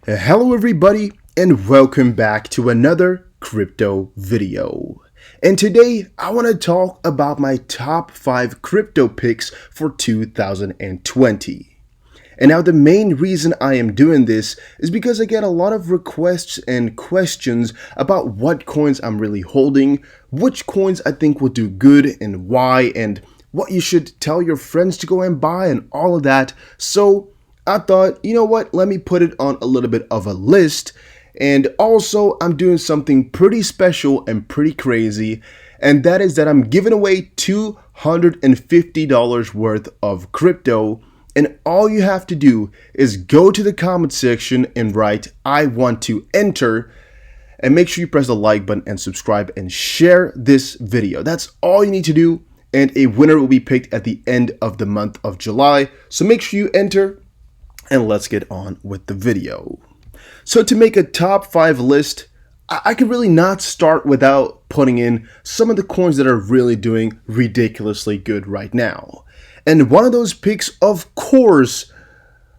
Hello everybody and welcome back to another crypto video. And today I want to talk about my top 5 crypto picks for 2020. And now the main reason I am doing this is because I get a lot of requests and questions about what coins I'm really holding, which coins I think will do good and why, and what you should tell your friends to go and buy and all of that. So I thought, you know what, let me put it on a little bit of a list. And also, I'm doing something pretty special and pretty crazy, and that is that I'm giving away $250 worth of crypto. And all you have to do is go to the comment section and write, "I want to enter," and make sure you press the like button and subscribe and share this video. That's all you need to do, and a winner will be picked at the end of the month of July. So make sure you enter. And let's get on with the video. So to make a top 5 list, I could really not start without putting in some of the coins that are really doing ridiculously good right now. And one of those picks, of course,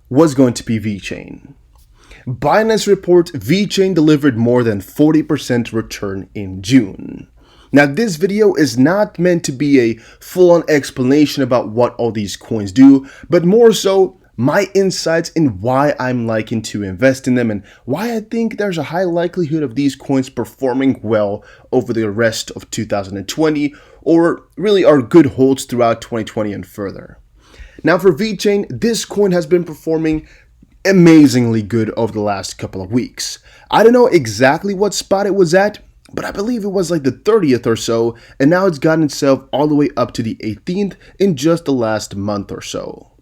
was going to be VChain. Binance report VChain delivered more than 40% return in June. Now this video is not meant to be a full-on explanation about what all these coins do, but more so my insights in why I'm liking to invest in them and why I think there's a high likelihood of these coins performing well over the rest of 2020, or really are good holds throughout 2020 and further. Now for VChain, this coin has been performing amazingly good over the last couple of weeks. I don't know exactly what spot it was at, but I believe it was like the 30th or so, and now it's gotten itself all the way up to the 18th in just the last month or so.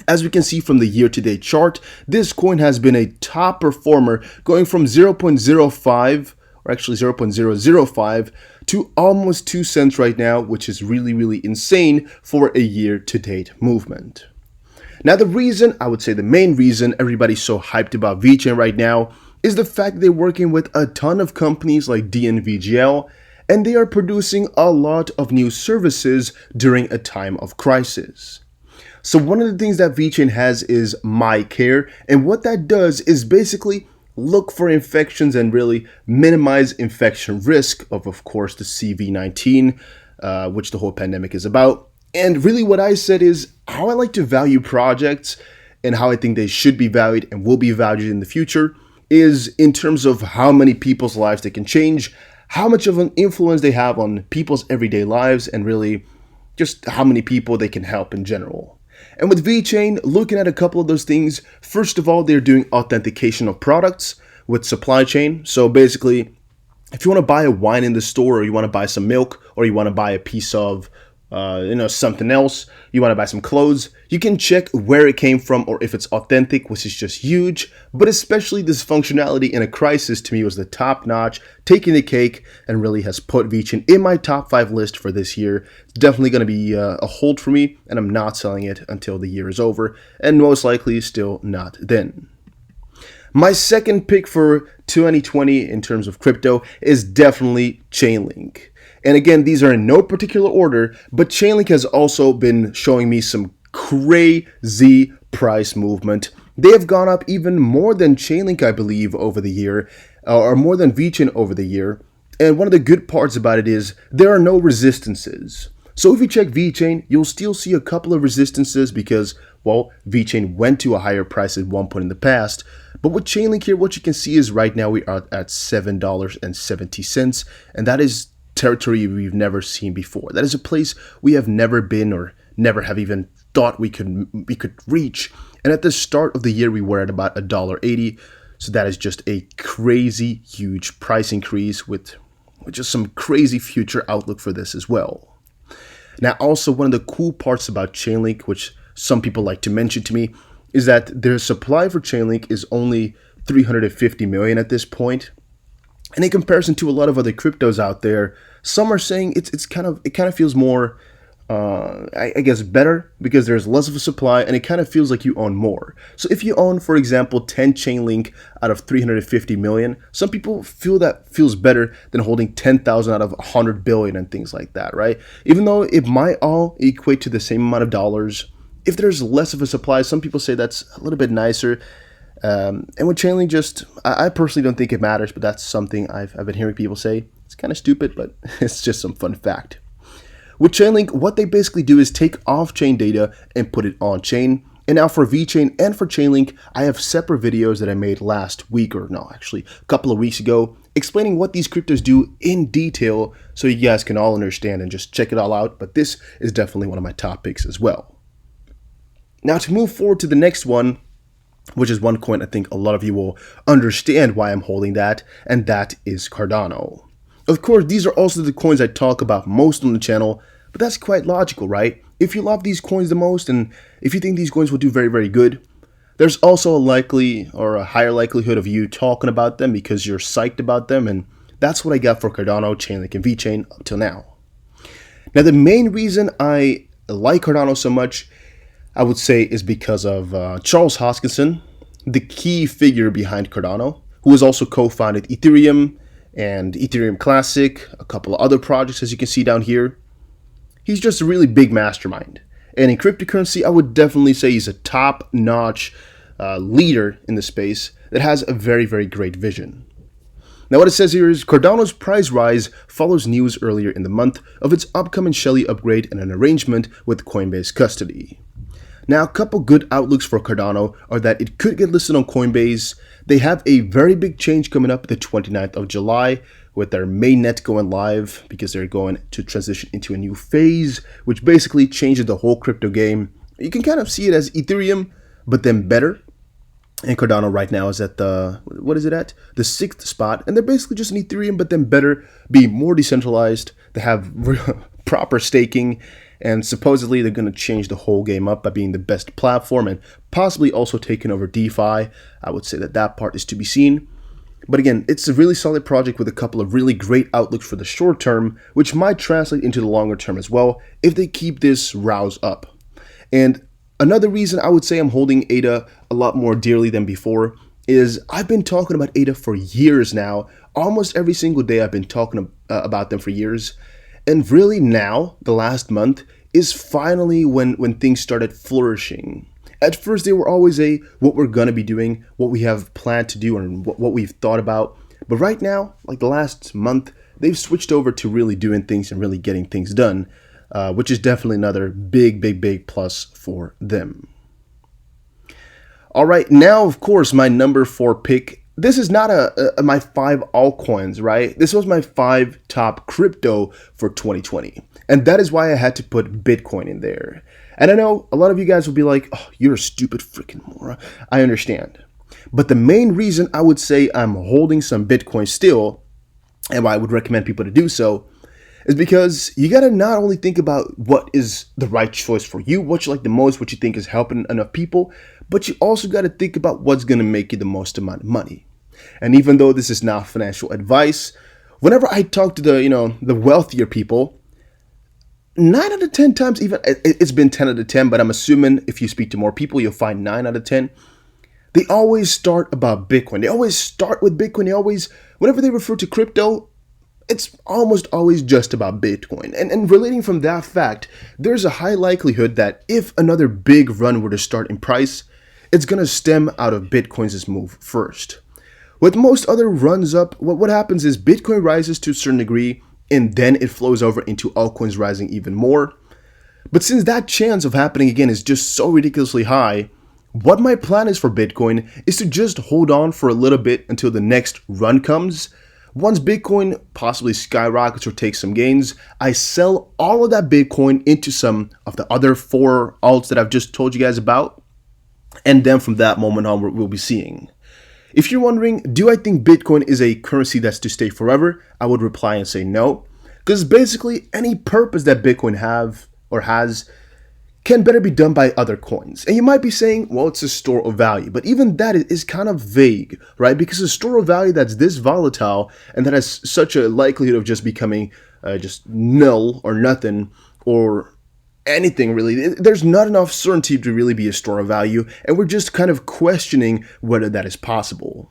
As we can see from the year-to-date chart, this coin has been a top performer, going from 0.05, or actually 0.005, to almost 2 cents right now, which is really insane for a year-to-date movement. Now the reason, I would say the main reason everybody's so hyped about VChain right now is the fact they're working with a ton of companies like DNVGL, and they are producing a lot of new services during a time of crisis. So one of the things that VChain has is My Care, and what that does is basically look for infections and really minimize infection risk of course, the CV-19, which the whole pandemic is about. And really what I said is how I like to value projects and how I think they should be valued and will be valued in the future is in terms of how many people's lives they can change, how much of an influence they have on people's everyday lives, and really just how many people they can help in general. And with VChain, looking at a couple of those things, first of all, they're doing authentication of products with supply chain. So basically, if you want to buy a wine in the store, or you want to buy some milk, or you want to buy a piece of something else, you want to buy some clothes, you can check where it came from or if it's authentic, which is just huge. But especially this functionality in a crisis to me was the top notch, taking the cake, and really has put VChain in my top 5 list for this year. It's definitely going to be a hold for me, and I'm not selling it until the year is over, and most likely still not then. My second pick for 2020 in terms of crypto is definitely Chainlink. And again, these are in no particular order, but Chainlink has also been showing me some crazy price movement. They have gone up even more than Chainlink, I believe, over the year, or more than VChain over the year. And one of the good parts about it is there are no resistances. So if you check VChain, you'll still see a couple of resistances because, well, VChain went to a higher price at one point in the past. But with Chainlink here, what you can see is right now we are at $7.70, and that is territory we've never seen before. That is a place we have never been or never have even thought we could reach. And at the start of the year, we were at about $1.80. So that is just a crazy huge price increase with just some crazy future outlook for this as well. Now, also one of the cool parts about Chainlink, which some people like to mention to me, is that their supply for Chainlink is only 350 million at this point. And in comparison to a lot of other cryptos out there, some are saying it kind of feels more, I guess, better because there's less of a supply and it kind of feels like you own more. So if you own, for example, 10 Chainlink out of 350 million, some people feel that feels better than holding 10,000 out of 100 billion and things like that, right? Even though it might all equate to the same amount of dollars, if there's less of a supply, some people say that's a little bit nicer. And with Chainlink, just I personally don't think it matters, but that's something I've been hearing people say. It's kind of stupid, but it's just some fun fact. With Chainlink, what they basically do is take off-chain data and put it on-chain. And now for VChain and for Chainlink, I have separate videos that I made last week, or no, actually a couple of weeks ago, explaining what these cryptos do in detail so you guys can all understand and just check it all out. But this is definitely one of my top picks as well. Now to move forward to the next one, which is one coin I think a lot of you will understand why I'm holding that, and that is Cardano. Of course, these are also the coins I talk about most on the channel, but that's quite logical, right? If you love these coins the most, and if you think these coins will do very, very good, there's also a likely or a higher likelihood of you talking about them because you're psyched about them, and that's what I got for Cardano, Chainlink, and VChain up till now. Now, the main reason I like Cardano so much, I would say, is because of Charles Hoskinson, the key figure behind Cardano, who has also co-founded Ethereum and Ethereum Classic, a couple of other projects as you can see down here. He's just a really big mastermind. And in cryptocurrency, I would definitely say he's a top-notch leader in the space that has a very, very great vision. Now what it says here is Cardano's price rise follows news earlier in the month of its upcoming Shelley upgrade and an arrangement with Coinbase custody. Now, a couple good outlooks for Cardano are that it could get listed on Coinbase. They have a very big change coming up the 29th of July with their mainnet going live because they're going to transition into a new phase, which basically changes the whole crypto game. You can kind of see it as Ethereum, but then better. And Cardano right now is at the, what is it at? The 6th spot. And they're basically just an Ethereum, but then better, be more decentralized. They have proper staking. And supposedly they're going to change the whole game up by being the best platform and possibly also taking over DeFi. I would say that that part is to be seen. But again, it's a really solid project with a couple of really great outlooks for the short term, which might translate into the longer term as well if they keep this rouse up. And another reason I would say I'm holding ADA a lot more dearly than before is I've been talking about ADA for years now. Almost every single day I've been talking about them for years. And really now, the last month, is finally when things started flourishing. At first, they were always what we're going to be doing, what we have planned to do, and what we've thought about. But right now, like the last month, they've switched over to really doing things and really getting things done, which is definitely another big, big, big plus for them. All right, now, of course, my number 4 pick. This is not my 5 altcoins, right? This was my 5 top crypto for 2020. And that is why I had to put Bitcoin in there. And I know a lot of you guys will be like, oh, you're a stupid freaking moron. I understand. But the main reason I would say I'm holding some Bitcoin still, and why I would recommend people to do so, is because you got to not only think about what is the right choice for you, what you like the most, what you think is helping enough people, but you also got to think about what's going to make you the most amount of money. And even though this is not financial advice, whenever I talk to the wealthier people, 9 out of 10 times, even it's been 10 out of 10, but I'm assuming if you speak to more people, you'll find 9 out of 10. They always start about Bitcoin. They always start with Bitcoin. They always, whenever they refer to crypto, it's almost always just about Bitcoin. And relating from that fact, there's a high likelihood that if another big run were to start in price, it's going to stem out of Bitcoin's move first. With most other runs up, what happens is Bitcoin rises to a certain degree, and then it flows over into altcoins rising even more. But since that chance of happening again is just so ridiculously high, what my plan is for Bitcoin is to just hold on for a little bit until the next run comes. Once Bitcoin possibly skyrockets or takes some gains, I sell all of that Bitcoin into some of the other 4 alts that I've just told you guys about. And then from that moment on, we'll be seeing. If you're wondering, do I think Bitcoin is a currency that's to stay forever? I would reply and say no. Because basically any purpose that Bitcoin have or has can better be done by other coins. And you might be saying, well, it's a store of value. But even that is kind of vague, right? Because a store of value that's this volatile and that has such a likelihood of just becoming just null or nothing or anything really, there's not enough certainty to really be a store of value. And we're just kind of questioning whether that is possible.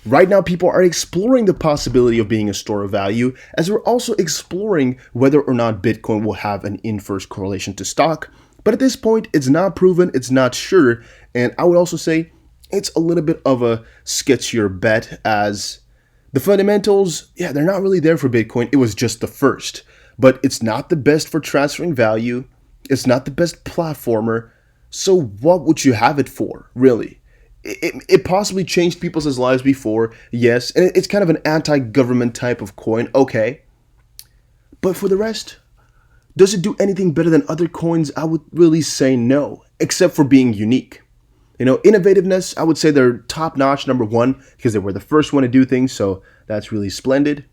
Right now, people are exploring the possibility of being a store of value, as we're also exploring whether or not Bitcoin will have an inverse correlation to stock. But at this point, it's not proven, it's not sure, and I would also say it's a little bit of a sketchier bet, as the fundamentals, yeah, they're not really there for Bitcoin. It was just the first, but it's not the best for transferring value. It's not the best platformer. So what would you have it for, really? It possibly changed people's lives before, yes, and it's kind of an anti-government type of coin, okay. But for the rest, does it do anything better than other coins? I would really say no, except for being unique. Innovativeness, I would say they're top-notch, number one, because they were the first one to do things, so that's really splendid.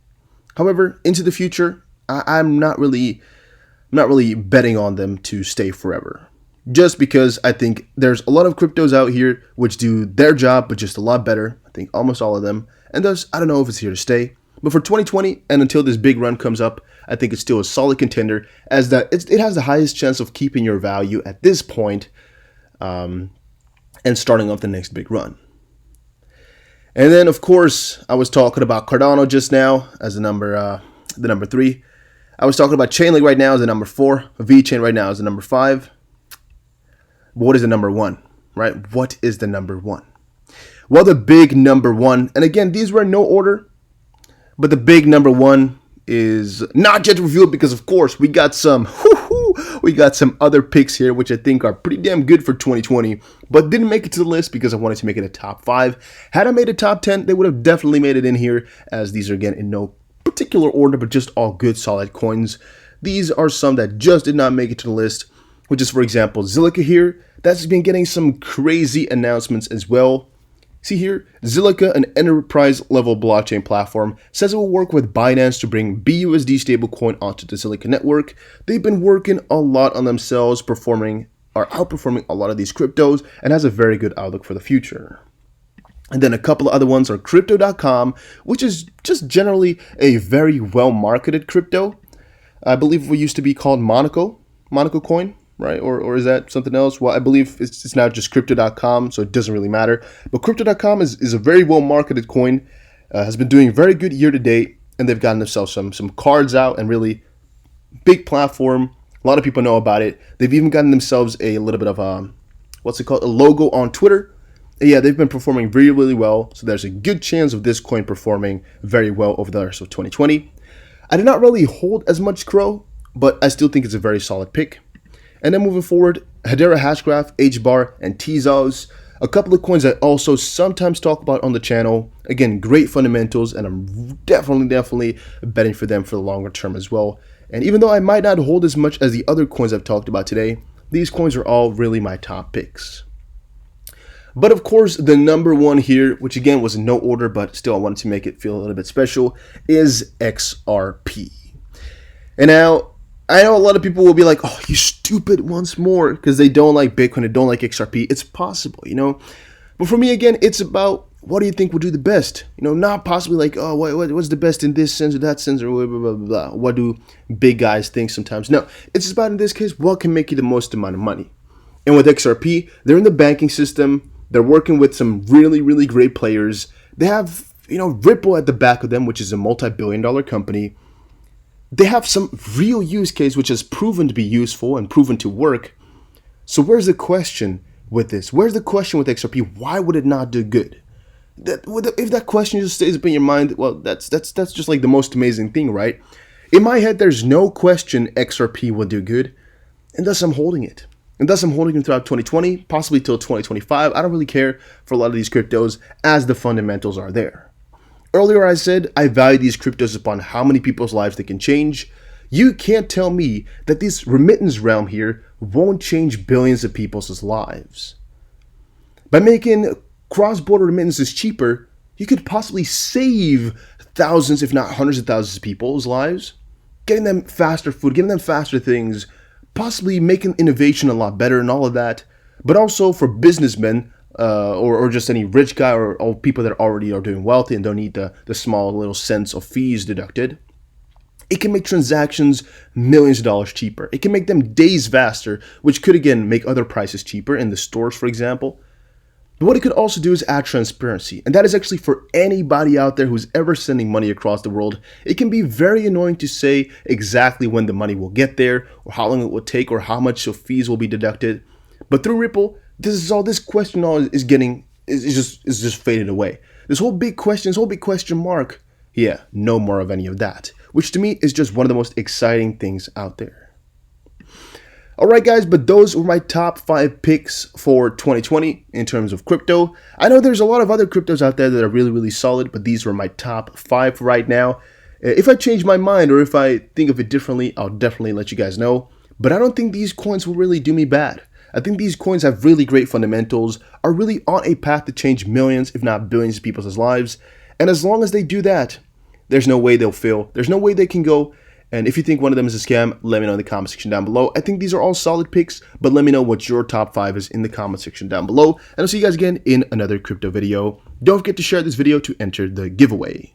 However, into the future, I'm not really betting on them to stay forever. Just because I think there's a lot of cryptos out here which do their job, but just a lot better. I think almost all of them. And thus, I don't know if it's here to stay. But for 2020, and until this big run comes up, I think it's still a solid contender, as that it has the highest chance of keeping your value at this point, and starting off the next big run. And then, of course, I was talking about Cardano just now as the number 3. I was talking about Chainlink right now as the number 4. VChain right now is the number 5. But what is the number 1, right? What is the number 1? Well, the big number 1, and again, these were in no order, but the big number 1 is not yet revealed because, of course, we got some other picks here which I think are pretty damn good for 2020, but didn't make it to the list because I wanted to make it a top 5. Had I made a top 10, they would have definitely made it in here, as these are again in no particular order, but just all good solid coins. These are some that just did not make it to the list, which is, for example, Zilliqa here. That's been getting some crazy announcements as well. See here, Zilliqa, an enterprise-level blockchain platform, says it will work with Binance to bring BUSD stablecoin onto the Zilliqa network. They've been working a lot on themselves, outperforming a lot of these cryptos, and has a very good outlook for the future. And then a couple of other ones are Crypto.com, which is just generally a very well-marketed crypto. I believe it used to be called Monaco coin, right? Or is that something else? Well, I believe it's now just Crypto.com, so it doesn't really matter. But Crypto.com is a very well-marketed coin, has been doing very good year to date, and they've gotten themselves some cards out, and really big platform. A lot of people know about it. They've even gotten themselves a little bit of a logo on Twitter. Yeah, they've been performing really, really well, so there's a good chance of this coin performing very well over the rest of 2020. I did not really hold as much Crow, but I still think it's a very solid pick. And then moving forward, Hedera Hashgraph, HBAR, and Tezos, a couple of coins I also sometimes talk about on the channel. Again, great fundamentals, and I'm definitely betting for them for the longer term as well. And even though I might not hold as much as the other coins I've talked about today, these coins are all really my top picks. But of course, the number 1 here, which again was in no order, but still I wanted to make it feel a little bit special, is XRP. And now, I know a lot of people will be like, oh, you stupid, once more, because they don't like Bitcoin, they don't like XRP. It's possible, But for me, again, it's about what do you think will do the best? Not possibly like, oh, what's the best in this sense or that sense or blah, blah, blah, blah. What do big guys think sometimes? No, it's just about, in this case, what can make you the most amount of money. And with XRP, they're in the banking system. They're working with some really, really great players. They have, Ripple at the back of them, which is a multi-billion-dollar company. They have some real use case, which has proven to be useful and proven to work. So where's the question with this? Where's the question with XRP? Why would it not do good? If that question just stays up in your mind, well, that's just like the most amazing thing, right? In my head, there's no question XRP will do good, and thus I'm holding it. And thus I'm holding them throughout 2020, possibly till 2025. I don't really care for a lot of these cryptos, as the fundamentals are there. Earlier I said I value these cryptos upon how many people's lives they can change. You can't tell me that this remittance realm here won't change billions of people's lives. By making cross-border remittances cheaper, you could possibly save thousands, if not hundreds of thousands of people's lives, getting them faster food, giving them faster things, possibly making innovation a lot better and all of that. But also for businessmen, or just any rich guy or people that already are doing wealthy and don't need the small little cents of fees deducted. It can make transactions millions of dollars cheaper. It can make them days faster, which could again make other prices cheaper in the stores, for example. But what it could also do is add transparency. And that is actually for anybody out there who's ever sending money across the world. It can be very annoying to say exactly when the money will get there, or how long it will take, or how much of fees will be deducted. But through Ripple, this question is getting is just faded away. This whole big question mark, yeah, no more of any of that, which to me is just one of the most exciting things out there. Alright guys, but those were my top 5 picks for 2020 in terms of crypto. I know there's a lot of other cryptos out there that are really solid, but these were my top 5 right now. If I change my mind or if I think of it differently, I'll definitely let you guys know. But I don't think these coins will really do me bad. I think these coins have really great fundamentals, are really on a path to change millions, if not billions of people's lives. And as long as they do that, there's no way they'll fail. There's no way they can go. And if you think one of them is a scam, let me know in the comment section down below. I think these are all solid picks, but let me know what your top 5 is in the comment section down below. And I'll see you guys again in another crypto video. Don't forget to share this video to enter the giveaway.